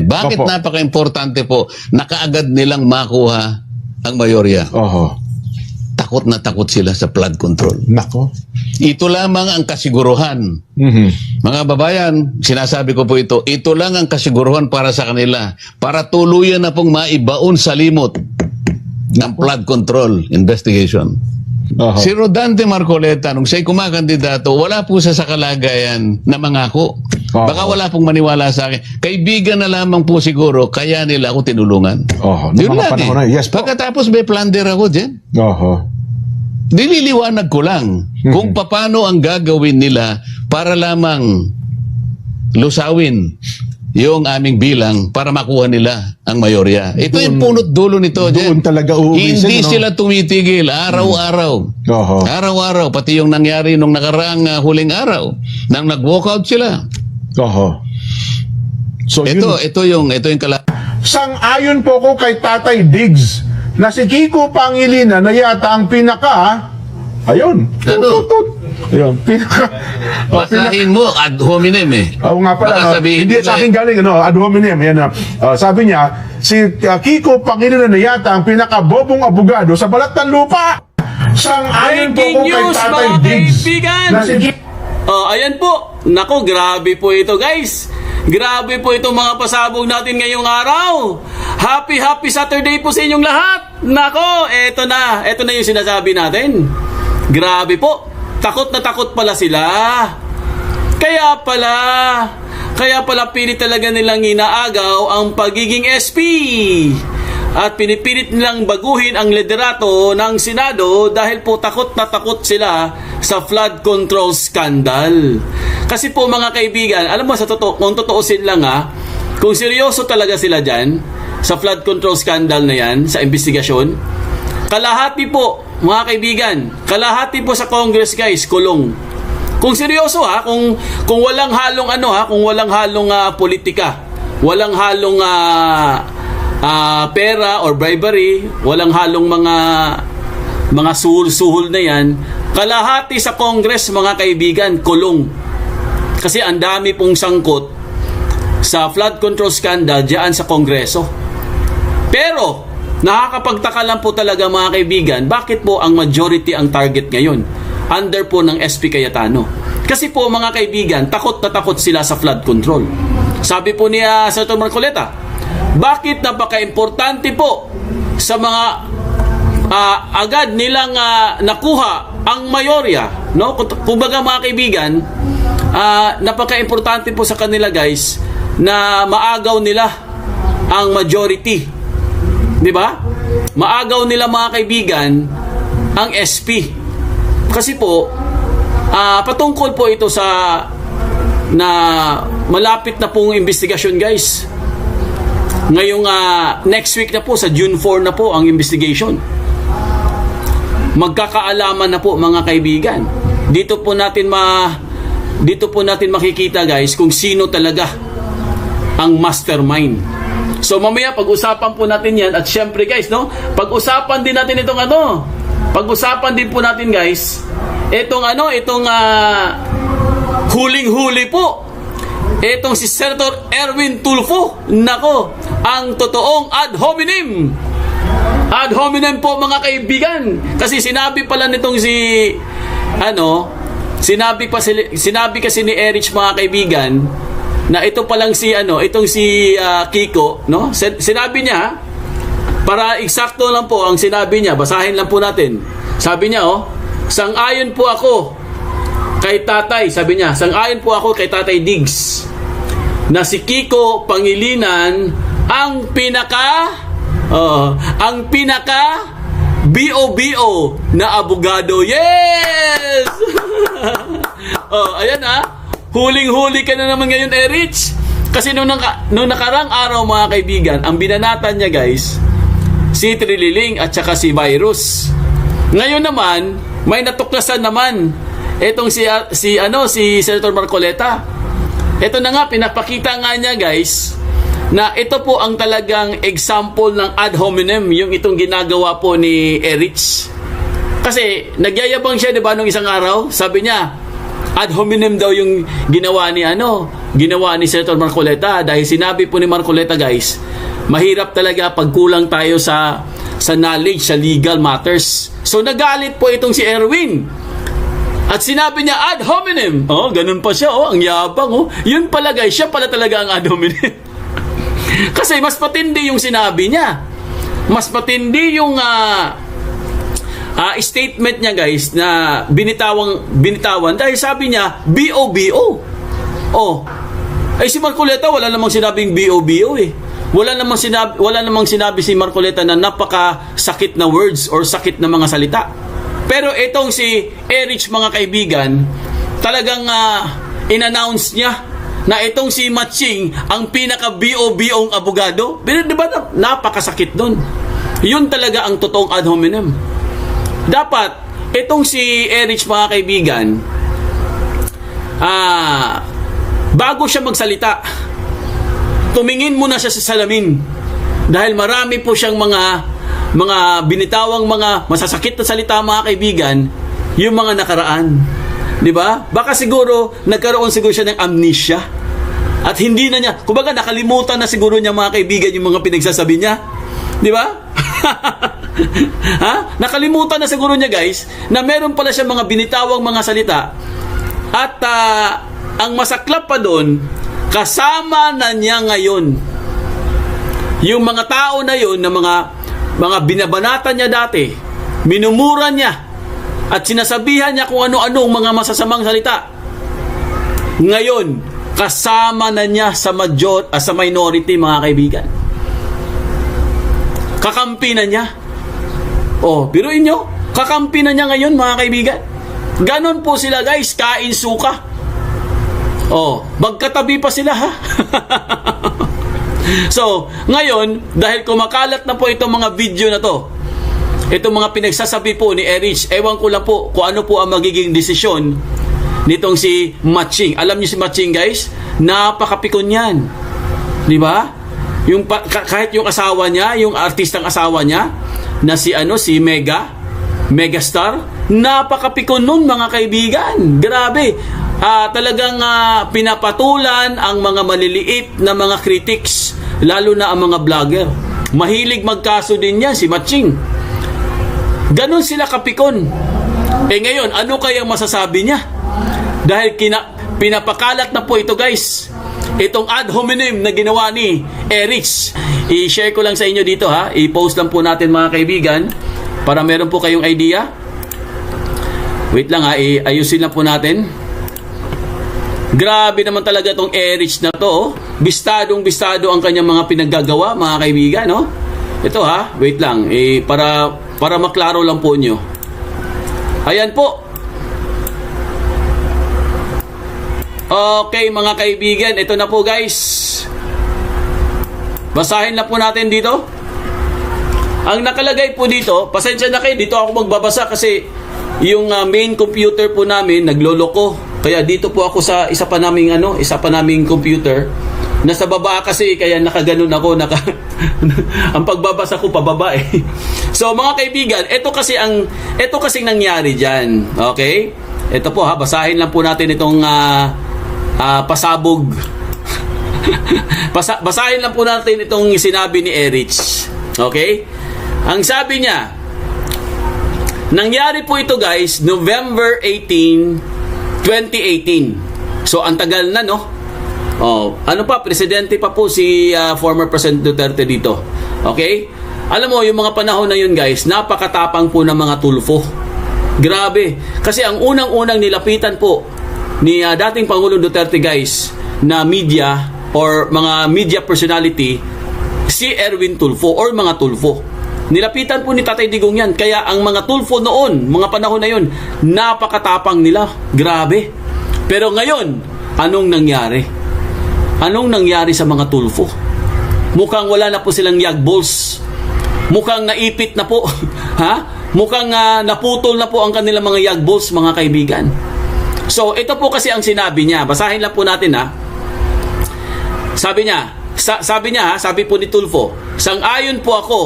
natin. Bakit Opo. napaka-importante po na kaagad nilang makuha ang mayorya? Oho. Takot na takot sila sa flood control. Nako. Ito lamang ang kasiguruhan. Mga babayan, sinasabi ko po ito lang ang kasiguruhan para sa kanila, para tuluyan na pong maibaon sa limot ng flood control investigation. Oho. Si Rodante Marcoleta, nung siya'y kumakandidato, wala po siya sa kalagayan na mangako. Baka wala pong maniwala sa akin. Kaibigan na lamang po siguro, kaya nila ako tinulungan. Oho. Yun Mga lang panahon na. Yes po. Pagkatapos may plunder ako dyan. Oho. Nililiwanag ko lang kung paano ang gagawin nila para lamang lusawin yung aming bilang para makuha nila ang mayorya. Ito yung punot dulo nito. Doon talaga uuwisin. Hindi sila tumitigil araw-araw. Oho. Araw-araw. Pati yung nangyari nung nakaraang huling araw nang nag-walkout sila. Oho. So Ito yung Sang-ayon po ko kay Tatay Diggs na si Kiko Pangilinan na yata ang pinaka, ayun, ayun, pinaka, basahin mo ad hominem eh. Oo nga pala, Baka sabihin hindi nila, sa akin galing, ad hominem, yan, sabi niya, si Kiko Pangilinan na yata ang pinaka-bobong abogado sa balat ng lupa. Sang-ayon po ko kay News, Tatay mga Diggs kaibigan! na si Kiko Ayan po. Nako, grabe po ito, guys. Grabe po itong mga pasabog natin ngayong araw. Happy Saturday po sa inyong lahat. Nako, eto na yung sinasabi natin. Grabe po. Takot na takot pala sila. Kaya pala pilit talaga nilang inaagaw ang pagiging SP. At pinipilit nilang baguhin ang liderato ng Senado dahil po takot na takot sila sa flood control scandal. Kasi po mga kaibigan, alam mo sa totoo, kung totoosin lang kung seryoso talaga sila dyan sa flood control scandal na yan, sa investigasyon, kalahati po mga kaibigan, kalahati po sa Congress guys, kulong. Kung seryoso kung walang halong kung walang halong politika, walang halong pera or bribery, walang halong mga suhol-suhol na yan, kalahati sa Congress mga kaibigan, kulong. Kasi ang dami pong sangkot sa flood control scandal diyan sa Kongreso. Pero nakakapagtaka lang po talaga mga kaibigan, bakit po ang majority ang target ngayon under po ng SP Cayetano? Kasi po mga kaibigan, takot na takot sila sa flood control. Sabi po ni Senator Marcoleta, bakit napaka-importante po sa mga agad nilang nakuha ang mayorya, no? Kumbaga mga kaibigan, napaka-importante po sa kanila guys na maagaw nila ang majority. 'Di ba? Maagaw nila mga kaibigan ang SP. Kasi po patungkol po ito sa na malapit na pong investigasyon guys. Ngayong next week na po, sa June 4 na po ang investigation. Magkakaalaman na po mga kaibigan. Dito po natin makikita guys kung sino talaga ang mastermind. So mamaya pag-usapan po natin yan, at syempre guys, no, pag-usapan din natin itong pag-usapan din po natin guys itong huling-huli po, itong si Senator Erwin Tulfo. Nako, ang totoong ad hominem. Ad hominem po mga kaibigan. Kasi sinabi pala nitong sinabi kasi ni Erich mga kaibigan na ito palang itong si Kiko, no? Sinabi niya, para eksakto lang po ang sinabi niya, basahin lang po natin. Sabi niya, sang-ayon po ako kay Tatay, sabi niya, sang-ayon po ako kay Tatay Diggs na si Kiko Pangilinan ang pinaka BO na abogado. Yes! Ayan huling-huli ka na naman ngayon, Erich. Kasi nung nakarang araw mga kaibigan, ang binanatan niya guys, si Trililing at saka si Virus. Ngayon naman, may natuklasan naman etong si Senator Marcoleta. Ito na nga, pinapakita nga niya guys na ito po ang talagang example ng ad hominem, yung itong ginagawa po ni Erich. Kasi nagyayabang siya, di ba, nung isang araw, sabi niya, Ad hominem daw yung ginawa ni Senator Marcoleta, dahil sinabi po ni Marcoleta, guys, mahirap talaga pag kulang tayo sa knowledge sa legal matters. So nagalit po itong si Erwin. At sinabi niya ad hominem. Oh, ganun pa siya, ang yabang, Yun pala, guys, siya pala talaga ang ad hominem. Kasi mas patindi yung sinabi niya. Mas matindi yung statement niya, guys, na binitawan dahil sabi niya BOBO. Ay si Marcoleta wala namang sinabing BOBO eh. Wala namang sinabi si Marcoleta na napakasakit na words or sakit na mga salita. Pero itong si Erich, mga kaibigan, talagang in-announce niya na itong si Matching ang pinaka-BOBO'ng abogado. Pero diba napakasakit doon? Yun talaga ang totoong ad hominem. Dapat, itong si Erich, mga kaibigan, bago siya magsalita, tumingin muna siya sa salamin. Dahil marami po siyang mga binitawang mga masasakit na salita, mga kaibigan, yung mga nakaraan. Diba? Baka siguro, nagkaroon siguro siya ng amnesia. At hindi na niya, kumbaga nakalimutan na siguro niya, mga kaibigan, yung mga pinagsasabi niya. Diba? Nakalimutan na siguro niya, guys, na meron pala siya mga binitawang mga salita. At ang masaklap pa doon, kasama na niya ngayon yung mga tao na yun, na mga binabanatan niya dati, minumura niya at sinasabihan niya kung ano-anong mga masasamang salita. Ngayon, kasama na niya sa minority, mga kaibigan. Kakampi na niya. Biruin nyo, kakampi na niya ngayon, mga kaibigan. Ganon po sila, guys, kain suka. Magkatabi pa sila, ha? So, ngayon, dahil kumakalat na po itong mga video na to, itong mga pinagsasabi po ni Erich, ewan ko lang po kung ano po ang magiging desisyon nitong si Matching. Alam niyo si Matching, guys, napakapikon yan. Di ba? Kahit yung asawa niya, yung artistang asawa niya, na si Megastar, napakapikon nun, mga kaibigan. Grabe. Talagang pinapatulan ang mga maliliit na mga critics, lalo na ang mga vlogger. Mahilig magkaso din yan, si Matching. Ganon sila kapikon. Ngayon, ano kayang masasabi niya? Dahil pinapakalat na po ito, guys. Itong ad hominem na ginawa ni Erich. I-share ko lang sa inyo dito, ha. I-post lang po natin, mga kaibigan, para meron po kayong idea. Wait lang, ha. Ayusin lang po natin. Grabe naman talaga itong Erich na to. Bistadong-bistado ang kanyang mga pinaggagawa, mga kaibigan, no? Ito, ha. Wait lang. Para maklaro lang po nyo. Ayan po. Okay, mga kaibigan, ito na po, guys. Basahin na po natin dito. Ang nakalagay po dito, pasensya na kayo, dito ako magbabasa kasi yung main computer po namin nagloloko. Kaya dito po ako sa isa pa naming computer. Nasa baba kasi, kaya nakaganon ako, ang pagbabasa ko pababa eh. So, mga kaibigan, ito kasi nangyari diyan. Okay? Ito po, ha, basahin lang po natin itong pasabog. Basahin lang po natin itong sinabi ni Erich. Okay? Ang sabi niya, nangyari po ito, guys, November 18, 2018. So, ang tagal na, no? Ano pa, presidente pa po si former President Duterte dito. Okay? Alam mo, yung mga panahon na yun, guys, napakatapang po ng mga tulfo. Grabe. Kasi ang unang-unang nilapitan po ni dating Pangulong Duterte, guys, na media or mga media personality, si Erwin Tulfo or mga Tulfo. Nilapitan po ni Tatay Digong yan. Kaya ang mga Tulfo noon, mga panahon na yun, napakatapang nila. Grabe. Pero ngayon, anong nangyari? Anong nangyari sa mga Tulfo? Mukhang wala na po silang yagballs. Mukhang naipit na po. Ha? Mukhang naputol na po ang kanilang mga yagballs, mga kaibigan. So, ito po kasi ang sinabi niya. Basahin lang po natin, ha. Sabi niya, sabi po ni Tulfo, sang-ayon po ako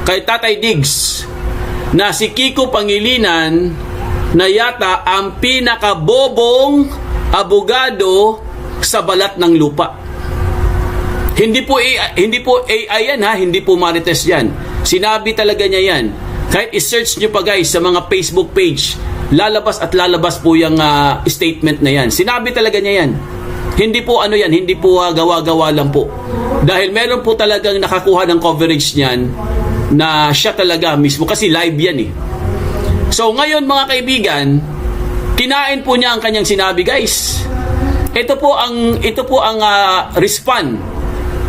kay Tatay Diggs na si Kiko Pangilinan na yata ang pinakabobong abogado sa balat ng lupa. Hindi po AI yan ha, hindi po Marites yan. Sinabi talaga niya yan. Kahit i-search nyo pa guys sa mga Facebook page, lalabas at lalabas po yung statement na yan. Sinabi talaga niya yan. Hindi po ano yan, hindi po gawa-gawa lang po. Dahil meron po talagang nakakuha ng coverage niyan na siya talaga mismo, kasi live yan eh. So ngayon mga kaibigan, kinain po niya ang kanyang sinabi guys. Ito po ang respond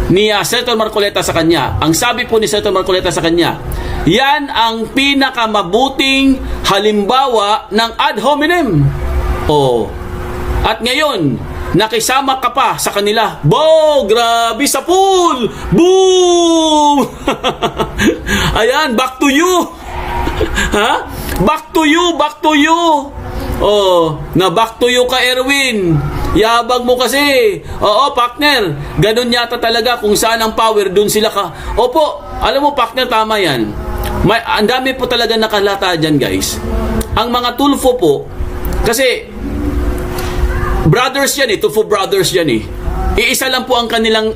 ni Senator Marcoleta sa kanya. Ang sabi po ni Senator Marcoleta sa kanya, yan ang pinakamabuting halimbawa ng ad hominem. Oh. At ngayon, nakisama ka pa sa kanila. Bo, grabe sa pool! Boom! Ayan, back to you. Ha? Back to you. Oh, na back to you ka, Erwin. Yabang mo kasi. Oo, partner. Ganun yata talaga kung saan ang power, dun sila ka. Opo, alam mo partner, tama yan. Ang dami po talaga nakalata dyan guys. Ang mga Tulfo po, kasi brothers yan eh, Tulfo brothers yan eh. Iisa lang po ang kanilang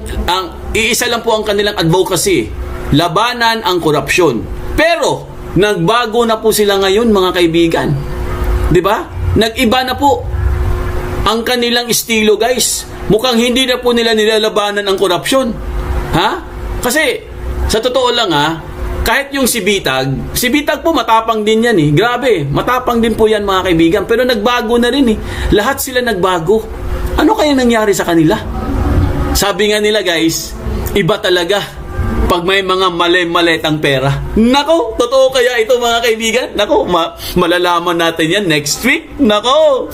advocacy. Labanan ang korupsyon. Pero nagbago na po sila ngayon mga kaibigan. 'Di ba? Nag-iba na po ang kanilang estilo guys. Mukhang hindi na po nila nilalabanan ang korupsyon. Ha? Kasi sa totoo lang kahit yung si Bitag po matapang din yan eh. Grabe, matapang din po yan mga kaibigan. Pero nagbago na rin eh. Lahat sila nagbago. Ano kaya nangyari sa kanila? Sabi nga nila guys, iba talaga pag may mga mali-maletang pera. Nako, totoo kaya ito mga kaibigan? Nako, malalaman natin yan next week. Nako!